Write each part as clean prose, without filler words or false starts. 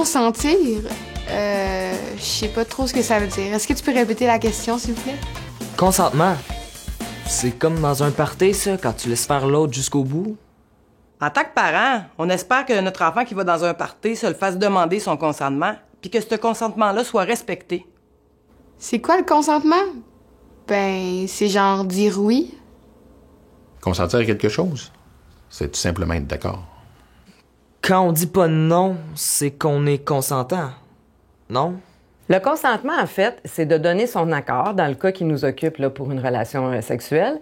consentir, je sais pas trop ce que ça veut dire. Est-ce que tu peux répéter la question, s'il vous plaît? Consentement. C'est comme dans un party, ça, quand tu laisses faire l'autre jusqu'au bout. En tant que parent, on espère que notre enfant qui va dans un party se le fasse demander son consentement, puis que ce consentement-là soit respecté. C'est quoi le consentement? Ben, c'est genre dire oui. Consentir à quelque chose, c'est tout simplement être d'accord. Quand on dit pas non, c'est qu'on est consentant. Non? Le consentement, en fait, c'est de donner son accord, dans le cas qui nous occupe là, pour une relation sexuelle.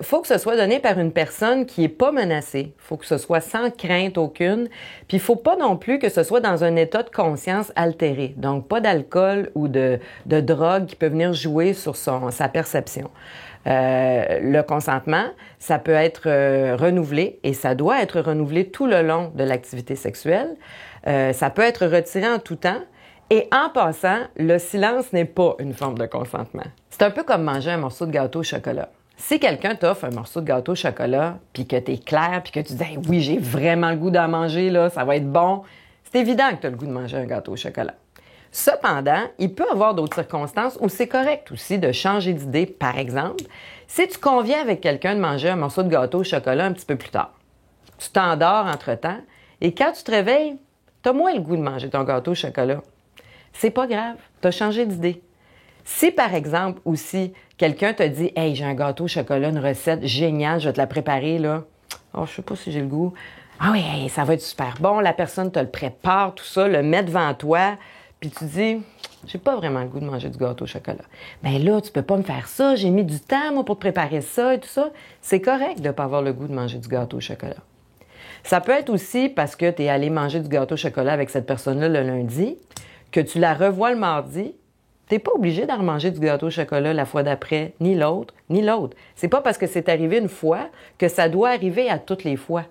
Faut que ce soit donné par une personne qui est pas menacée. Faut que ce soit sans crainte aucune. Puis il faut pas non plus que ce soit dans un état de conscience altéré. Donc, pas d'alcool ou de drogue qui peut venir jouer sur sa perception. Le consentement, ça peut être renouvelé et ça doit être renouvelé tout le long de l'activité sexuelle. Ça peut être retiré en tout temps. Et en passant, le silence n'est pas une forme de consentement. C'est un peu comme manger un morceau de gâteau au chocolat. Si quelqu'un t'offre un morceau de gâteau au chocolat, puis que t'es clair, puis que tu dis hey, « oui, j'ai vraiment le goût d'en manger, là, ça va être bon », c'est évident que t'as le goût de manger un gâteau au chocolat. Cependant, il peut y avoir d'autres circonstances où c'est correct aussi de changer d'idée. Par exemple, si tu conviens avec quelqu'un de manger un morceau de gâteau au chocolat un petit peu plus tard, tu t'endors entre-temps, et quand tu te réveilles, t'as moins le goût de manger ton gâteau au chocolat. C'est pas grave, t'as changé d'idée. Si, par exemple, aussi, quelqu'un te dit « Hey, j'ai un gâteau au chocolat, une recette géniale, je vais te la préparer, là. Oh, je sais pas si j'ai le goût. Ah oui, hey, ça va être super bon. » La personne te le prépare, tout ça, le met devant toi, puis tu dis « J'ai pas vraiment le goût de manger du gâteau au chocolat. » Ben là, tu peux pas me faire ça, j'ai mis du temps, moi, pour te préparer ça et tout ça. C'est correct de pas avoir le goût de manger du gâteau au chocolat. Ça peut être aussi parce que t'es allé manger du gâteau au chocolat avec cette personne-là le lundi, que tu la revois le mardi, t'es pas obligé d'en remanger du gâteau au chocolat la fois d'après, ni l'autre, ni l'autre. C'est pas parce que c'est arrivé une fois que ça doit arriver à toutes les fois.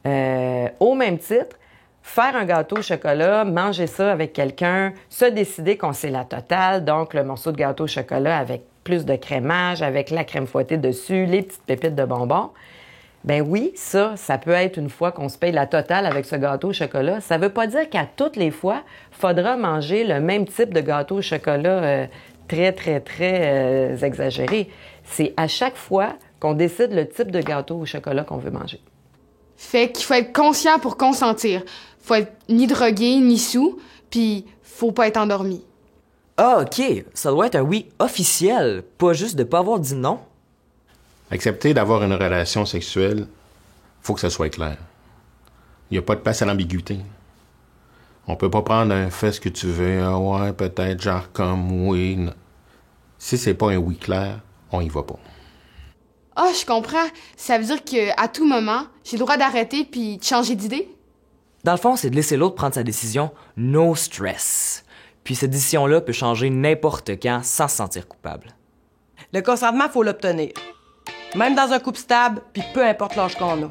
Au même titre, faire un gâteau au chocolat, manger ça avec quelqu'un, se décider qu'on sait la totale, donc le morceau de gâteau au chocolat avec plus de crémage, avec la crème fouettée dessus, les petites pépites de bonbons. Ben oui, ça peut être une fois qu'on se paye la totale avec ce gâteau au chocolat. Ça veut pas dire qu'à toutes les fois, il faudra manger le même type de gâteau au chocolat très, très, très exagéré. C'est à chaque fois qu'on décide le type de gâteau au chocolat qu'on veut manger. Fait qu'il faut être conscient pour consentir. Faut être ni drogué, ni sous, puis faut pas être endormi. Ah, OK, ça doit être un oui officiel, pas juste de pas avoir dit non. Accepter d'avoir une relation sexuelle, faut que ça soit clair. Il n'y a pas de place à l'ambiguïté. On peut pas prendre un fais ce que tu veux, ah ouais, peut-être, genre comme oui. Non. Si c'est pas un oui clair, on y va pas. Ah, je comprends. Ça veut dire qu'à tout moment, j'ai le droit d'arrêter puis de changer d'idée? Dans le fond, c'est de laisser l'autre prendre sa décision, no stress. Puis cette décision-là peut changer n'importe quand sans se sentir coupable. Le consentement, faut l'obtenir. Même dans un couple stable, puis peu importe l'âge qu'on a.